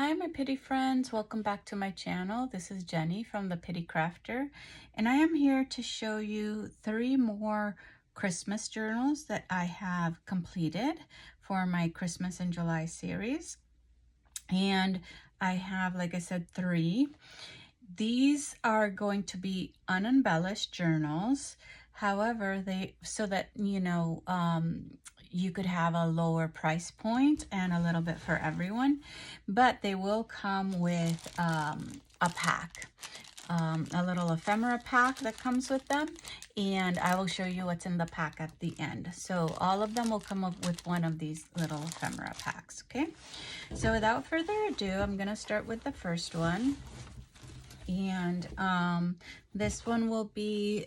Hi my Pity friends, welcome back to my channel. This is Jenny from the Pity Crafter, and I am here to show you 3 more Christmas journals that I have completed for my Christmas in July series. And I have, like I said, 3. These are going to be unembellished journals. However, so that you could have a lower price point and a little bit for everyone, but they will come with a pack, a little ephemera pack that comes with them, and I will show you what's in the pack at the end. So all of them will come up with one of these little ephemera packs. Okay, so without further ado, I'm gonna start with the first one. And this one will be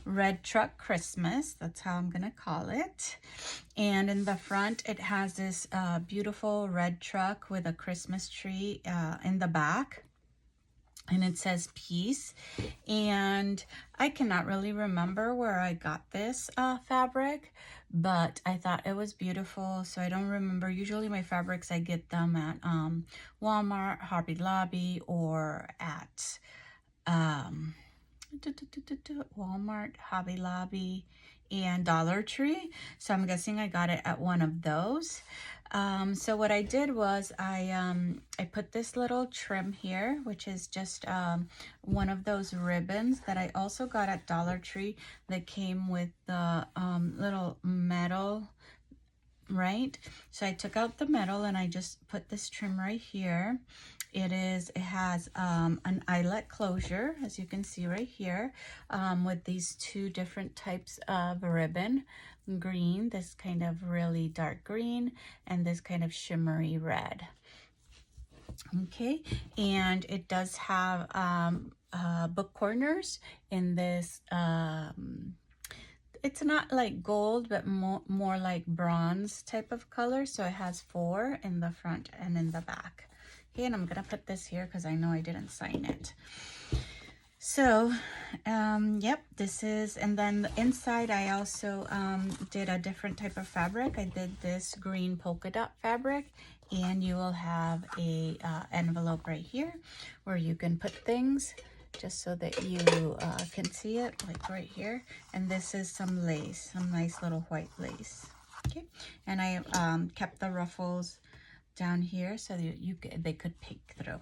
Red Truck Christmas. That's how I'm gonna call it. And in the front it has this beautiful red truck with a Christmas tree in the back, and it says peace. And I cannot really remember where I got this fabric, but I thought it was beautiful, so I don't remember. Usually my fabrics, I get them at Walmart, Hobby Lobby, or at Walmart, Hobby Lobby, and Dollar Tree. So I'm guessing I got it at one of those. So what I did was I put this little trim here, which is just one of those ribbons that I also got at Dollar Tree that came with the little metal, right? So I took out the metal and I just put this trim right here. It has an eyelet closure, as you can see right here, with these 2 different types of ribbon. Green, this kind of really dark green, and this kind of shimmery red. Okay, and it does have book corners in this. It's not like gold, but more like bronze type of color. So it has 4 in the front and in the back. Okay, and I'm gonna put this here because I know I didn't sign it. So, yep, this is, and then the inside I also did a different type of fabric. I did this green polka dot fabric, and you will have a envelope right here where you can put things, just so that you can see it, like right here. And this is some lace, some nice little white lace. Okay, and I kept the ruffles down here so that they could peek through.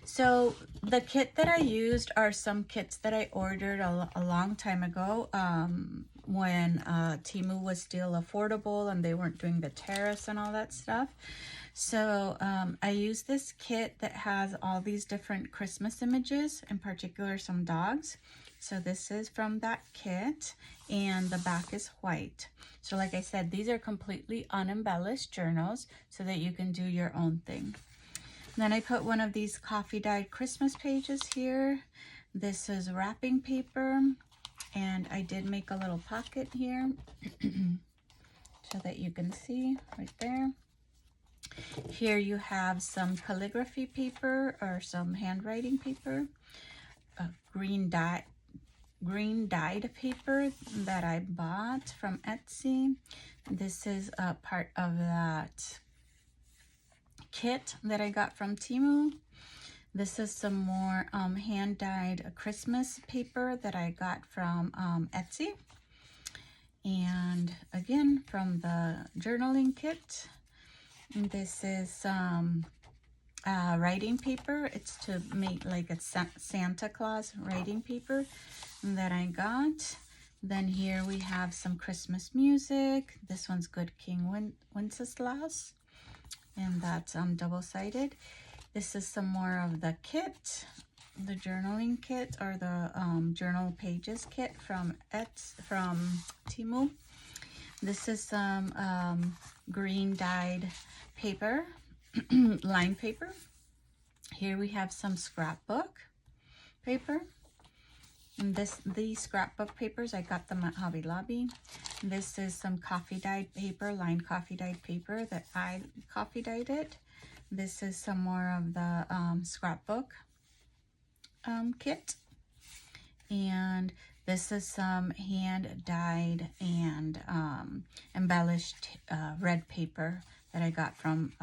So the kit that I used are some kits that I ordered a long time ago, when Temu was still affordable and they weren't doing the tariffs and all that stuff. So I used this kit that has all these different Christmas images, in particular some dogs. So this is from that kit, and the back is white. So like I said, these are completely unembellished journals so that you can do your own thing. Then I put one of these coffee dyed Christmas pages here. This is wrapping paper, and I did make a little pocket here so that you can see right there. Here you have some calligraphy paper or some handwriting paper, green dyed paper that I bought from Etsy. This is a part of that kit that I got from Temu. This is some more hand-dyed Christmas paper that I got from Etsy. And again, from the journaling kit. This is some writing paper. It's to make like a Santa Claus writing paper that I got. Then here we have some Christmas music. This one's Good King Wenceslas, and that's double-sided. This is some more of the kit, the journaling kit, or the journal pages kit from Temu. This is some green dyed paper, line paper. Here we have some scrapbook paper. And these scrapbook papers, I got them at Hobby Lobby. This is some coffee dyed paper, lined coffee dyed paper that I coffee dyed it. This is some more of the scrapbook kit. And this is some hand dyed and embellished red paper that I got from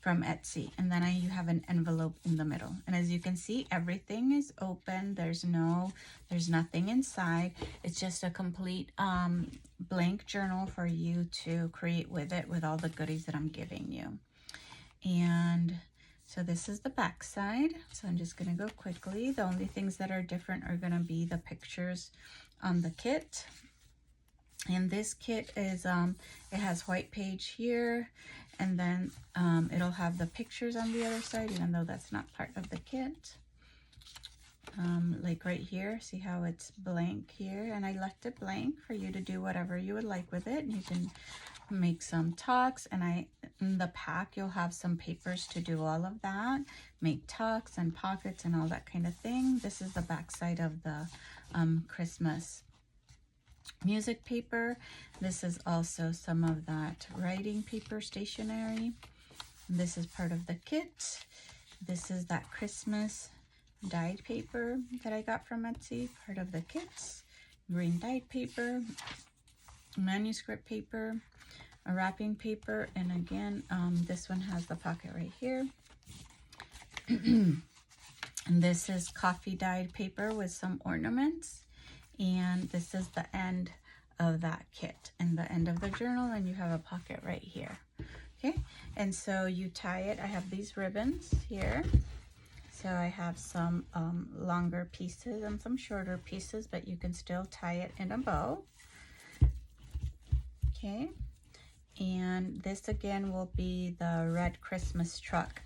from Etsy. And then you have an envelope in the middle. And as you can see, everything is open. There's nothing inside. It's just a complete blank journal for you to create with it, with all the goodies that I'm giving you. And so this is the back side. So I'm just going to go quickly. The only things that are different are going to be the pictures on the kit. And this kit is, it has white page here, and then it'll have the pictures on the other side, even though that's not part of the kit. Like right here, see how it's blank here? And I left it blank for you to do whatever you would like with it. You can make some tucks, and in the pack you'll have some papers to do all of that. Make tucks and pockets and all that kind of thing. This is the back side of the Christmas music paper. This is also some of that writing paper stationery. This is part of the kit. This is that Christmas dyed paper that I got from Etsy, part of the kits. Green dyed paper, manuscript paper, a wrapping paper, and again, this one has the pocket right here. And this is coffee dyed paper with some ornaments. And this is the end of that kit and the end of the journal, and you have a pocket right here. Okay, and so you tie it. I have these ribbons here. So I have some longer pieces and some shorter pieces, but you can still tie it in a bow. Okay, and this again will be the Red Christmas Truck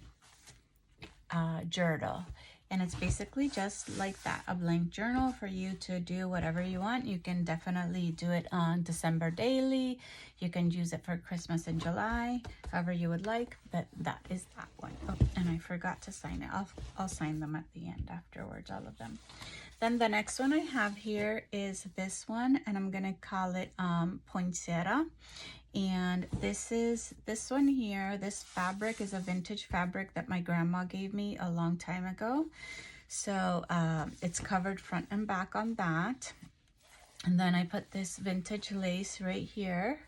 journal. And it's basically just like that, a blank journal for you to do whatever you want. You can definitely do it on December daily. You can use it for Christmas in July, however you would like, but that is that one. Oh, and I forgot to sign it. I'll sign them at the end afterwards, all of them. Then the next one I have here is this one, and I'm gonna call it Poinsettia. And this one here, this fabric is a vintage fabric that my grandma gave me a long time ago. So it's covered front and back on that. And then I put this vintage lace right here.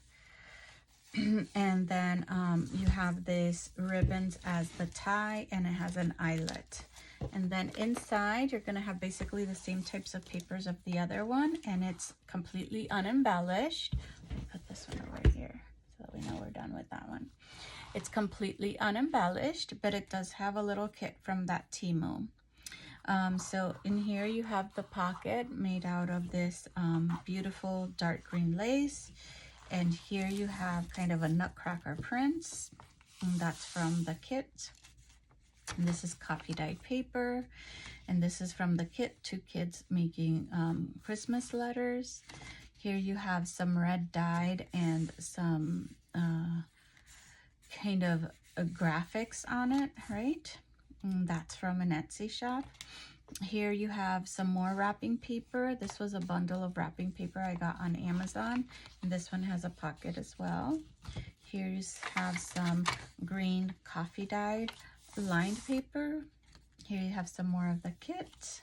And then you have this ribbons as the tie, and it has an eyelet. And then inside you're gonna have basically the same types of papers of the other one, and it's completely unembellished. Let me put this one over here so that we know we're done with that one. It's completely unembellished, but it does have a little kit from that Temu. So in here you have the pocket made out of this beautiful dark green lace. And here you have kind of a nutcracker prints, and that's from the kit. And this is coffee dyed paper, and this is from the kit, 2 kids making Christmas letters. Here you have some red dyed and some kind of graphics on it, right? And that's from an Etsy shop. Here you have some more wrapping paper. This was a bundle of wrapping paper I got on Amazon, and this one has a pocket as well. Here you have some green coffee dyed lined paper. Here you have some more of the kit.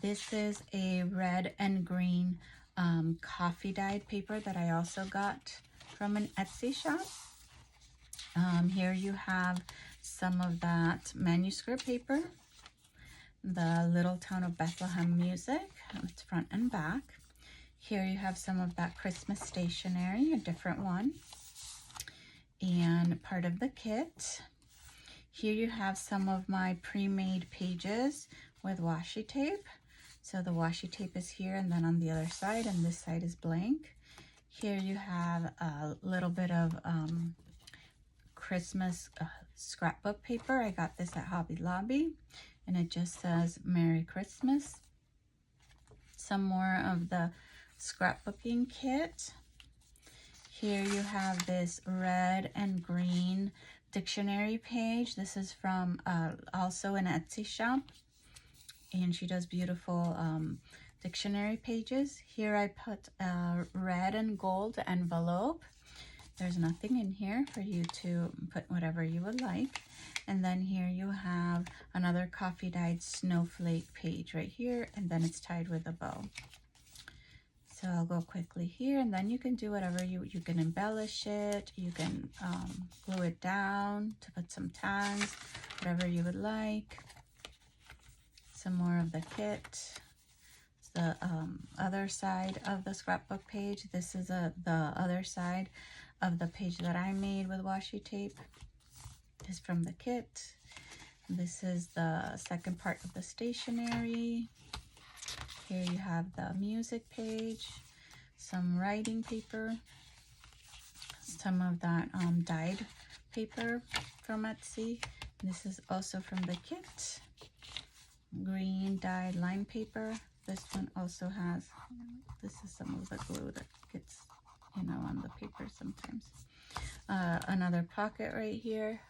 This is a red and green coffee dyed paper that I also got from an Etsy shop. Here you have some of that manuscript paper, the Little Town of Bethlehem music. It's front and back. Here you have some of that Christmas stationery, a different one, and part of the kit. Here you have some of my pre-made pages with washi tape. So the washi tape is here, and then on the other side, and this side is blank. Here you have a little bit of Christmas scrapbook paper. I got this at Hobby Lobby, and it just says Merry Christmas. Some more of the scrapbooking kit. Here you have this red and green dictionary page. This is from also an Etsy shop, and she does beautiful dictionary pages. Here I put a red and gold envelope. There's nothing in here for you to put whatever you would like. And then here you have another coffee dyed snowflake page right here, and then it's tied with a bow. So I'll go quickly here, and then you can do whatever you can embellish it. You can glue it down to put some tags, whatever you would like. Some more of the kit. It's the other side of the scrapbook page. This is the other side of the page that I made with washi tape. This is from the kit. This is the second part of the stationery. Here you have the music page, some writing paper, some of that dyed paper from Etsy. This is also from the kit. Green dyed line paper. This one also has, this is some of the glue that gets, you know, on the paper sometimes. Another pocket right here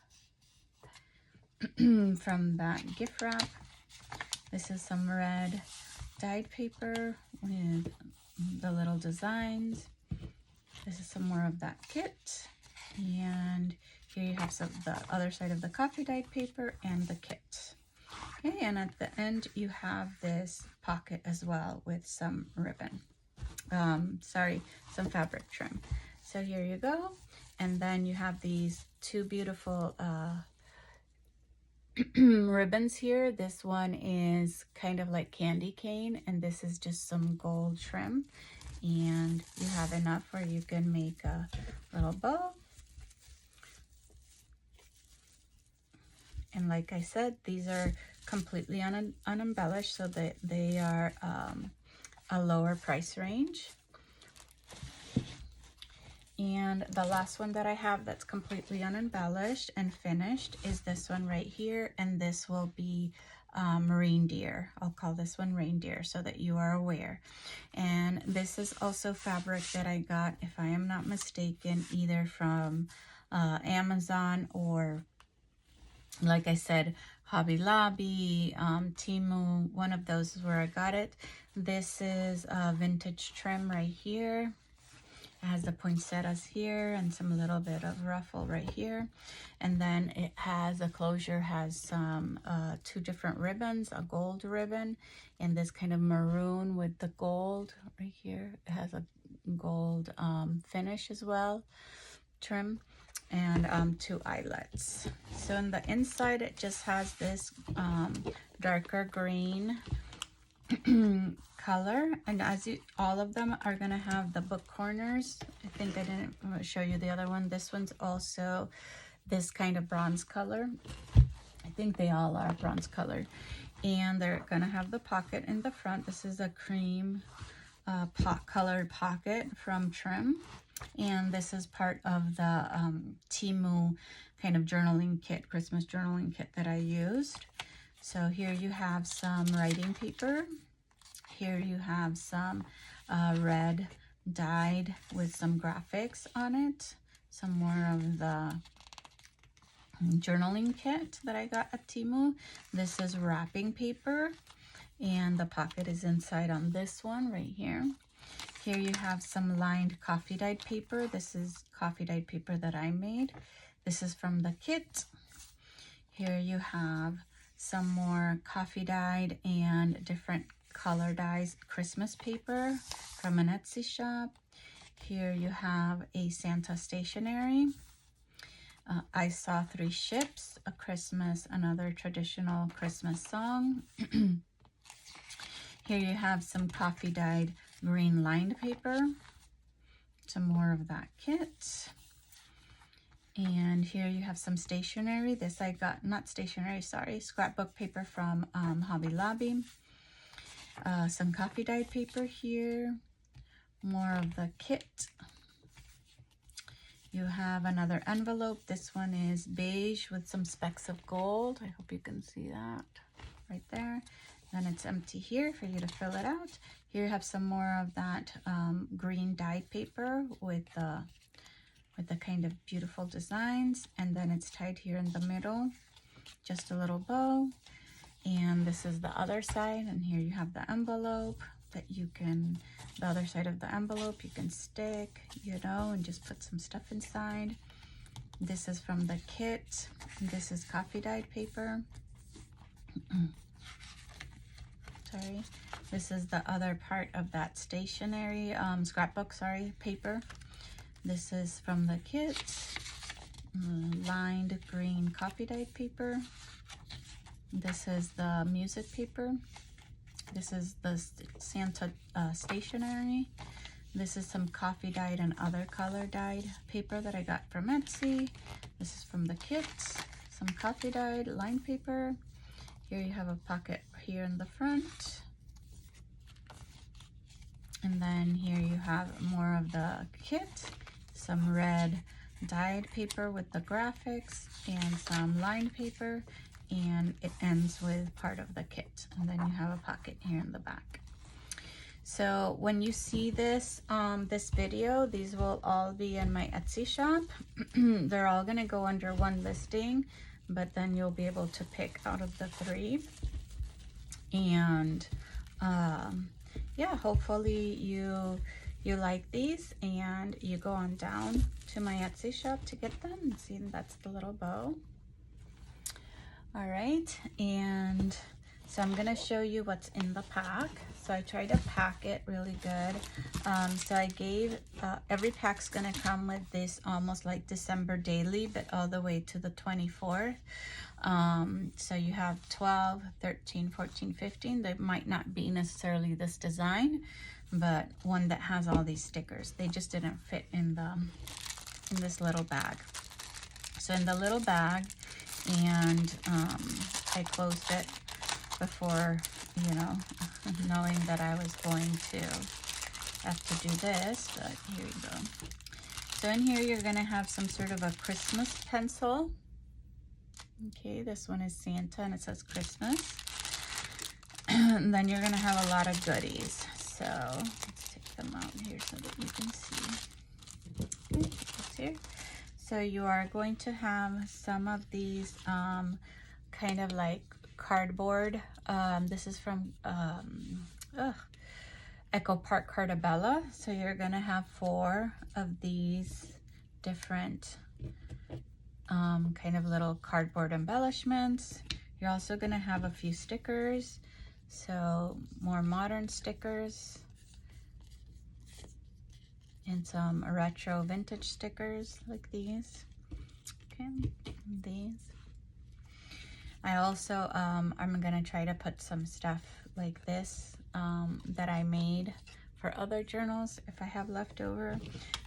from that gift wrap. This is some red dyed paper with the little designs. This is some more of that kit. And here you have some the other side of the coffee dyed paper and the kit. Okay, and at the end you have this pocket as well with some ribbon. Some fabric trim. So here you go. And then you have these two beautiful ribbons here. This one is kind of like candy cane, and this is just some gold trim. And you have enough where you can make a little bow. And like I said, these are completely unembellished, so that they are a lower price range. And the last one that I have that's completely unembellished and finished is this one right here, and this will be reindeer. I'll call this one reindeer so that you are aware. And this is also fabric that I got, if I am not mistaken, either from Amazon or, like I said, Hobby Lobby, Temu. One of those is where I got it. This is a vintage trim right here. It has the poinsettias here and some little bit of ruffle right here. And then it has, the closure has some two different ribbons, a gold ribbon and this kind of maroon with the gold right here. It has a gold finish as well, trim, and two eyelets. So in the inside, it just has this darker green color, and all of them are gonna have the book corners. I think I didn't show you the other one. This one's also this kind of bronze color. I think they all are bronze color, and they're gonna have the pocket in the front. This is a cream colored pocket from Trim, and this is part of the Temu kind of journaling kit, Christmas journaling kit that I used. So here you have some writing paper. Here you have some red dyed with some graphics on it. Some more of the journaling kit that I got at Temu. This is wrapping paper, and the pocket is inside on this one right here. Here you have some lined coffee dyed paper. This is coffee dyed paper that I made. This is from the kit. Here you have some more coffee dyed and different color dyes Christmas paper from an Etsy shop. Here you have a Santa stationery. I Saw Three Ships, a Christmas, another traditional Christmas song. Here you have some coffee dyed green lined paper. Some more of that kit. And here you have some stationery. This I got, not stationery, sorry, scrapbook paper from Hobby Lobby. Some coffee dyed paper here. More of the kit. You have another envelope. This one is beige with some specks of gold. I hope you can see that right there. Then it's empty here for you to fill it out. Here you have some more of that green dyed paper with the kind of beautiful designs, and then it's tied here in the middle, just a little bow. And this is the other side, and here you have the envelope that you can, the other side of the envelope you can stick, you know, and just put some stuff inside. This is from the kit. This is coffee dyed paper. sorry. This is the other part of that stationery, scrapbook, sorry, paper. This is from the kit, lined green coffee dyed paper. This is the music paper. This is the Santa stationery. This is some coffee dyed and other color dyed paper that I got from Etsy. This is from the kit, some coffee dyed line paper. Here you have a pocket here in the front. And then here you have more of the kit, some red dyed paper with the graphics and some lined paper, and it ends with part of the kit. And then you have a pocket here in the back. So when you see this this video, these will all be in my Etsy shop. They're all gonna go under one listing, but then you'll be able to pick out of the 3. And yeah, hopefully you like these and you go on down to my Etsy shop to get them. See, that's the little bow. All right, and so I'm gonna show you what's in the pack. So I tried to pack it really good. So I gave, every pack's gonna come with this almost like December daily, but all the way to the 24th. So you have 12, 13, 14, 15. They might not be necessarily this design, but one that has all these stickers. They just didn't fit in this little bag. So in the little bag, and I closed it before, you know, knowing that I was going to have to do this, but here you go. So in here you're gonna have some sort of a Christmas pencil. Okay, this one is Santa and it says Christmas. And then you're gonna have a lot of goodies. So let's take them out here so that you can see. Okay, it's here. So you are going to have some of these kind of like cardboard. This is from Echo Park Cartabella. So you're gonna have 4 of these different kind of little cardboard embellishments. You're also gonna have a few stickers, so more modern stickers and some retro vintage stickers like these. Okay, these. I also I'm gonna try to put some stuff like this that I made for other journals if I have leftover.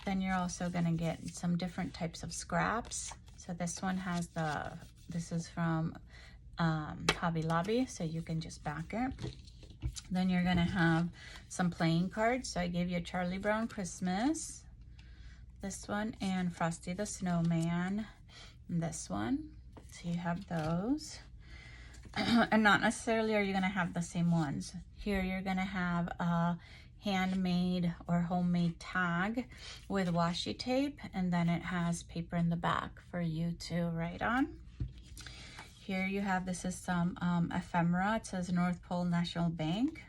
Then you're also gonna get some different types of scraps. So this one has this is from Hobby Lobby, so you can just back it. Then you're gonna have some playing cards. So I gave you a Charlie Brown Christmas, this one, and Frosty the Snowman, and this one. So you have those. And not necessarily are you gonna have the same ones. Here you're gonna have a handmade or homemade tag with washi tape, and then it has paper in the back for you to write on. Here you have, this is some ephemera. It says North Pole National Bank,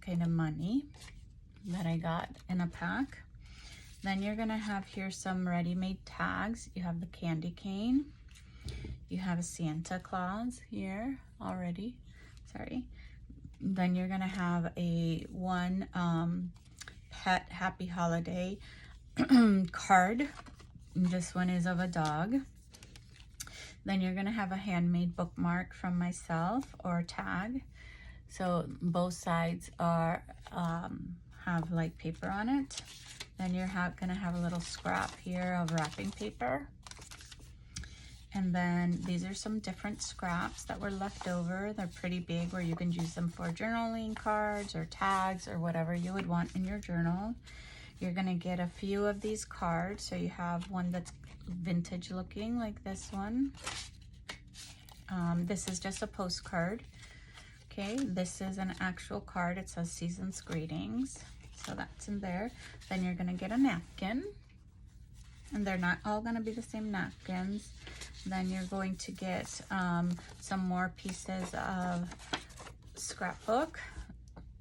kind of money that I got in a pack. Then you're gonna have here some ready-made tags. You have the candy cane. You have a Santa Claus here already, sorry. Then you're gonna have one pet happy holiday card. This one is of a dog. Then you're gonna have a handmade bookmark from myself or tag. So both sides are have like paper on it. Then you're gonna have a little scrap here of wrapping paper. And then these are some different scraps that were left over. They're pretty big, where you can use them for journaling cards or tags or whatever you would want in your journal. You're gonna get a few of these cards. So you have one that's vintage looking, like this one. This is just a postcard. Okay, this is an actual card. It says Season's Greetings. So that's in there. Then you're gonna get a napkin. And they're not all gonna be the same napkins. Then you're going to get some more pieces of scrapbook.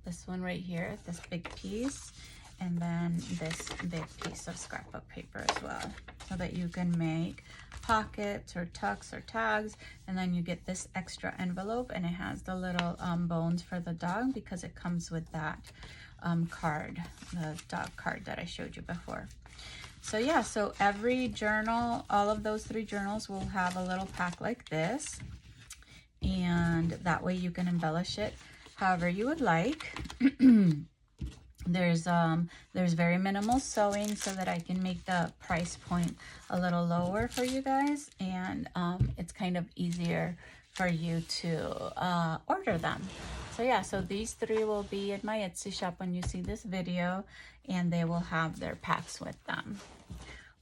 This one right here, this big piece. And then this big piece of scrapbook paper as well. so that you can make pockets or tucks or tags. And then you get this extra envelope, and it has the little bones for the dog because it comes with that card, the dog card that I showed you before. So yeah, so every journal, all of those 3 journals will have a little pack like this, and that way you can embellish it however you would like. There's very minimal sewing so that I can make the price point a little lower for you guys, and it's kind of easier for you to order them. So yeah, so these 3 will be in my Etsy shop when you see this video, and they will have their packs with them.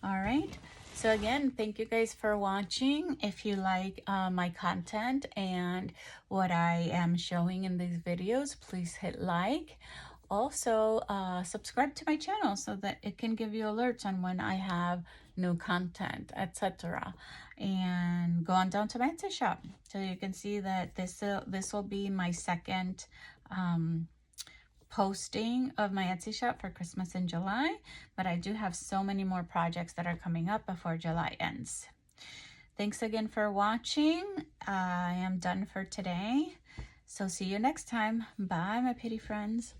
All right, so again, thank you guys for watching. If you like my content and what I am showing in these videos, please hit like. Also, subscribe to my channel so that it can give you alerts on when I have new content, etc. And go on down to my Etsy shop so you can see that this will be my second posting of my Etsy shop for Christmas in July, but I do have so many more projects that are coming up before July ends. Thanks again for watching. I am done for today. So see you next time. Bye, my pretty friends.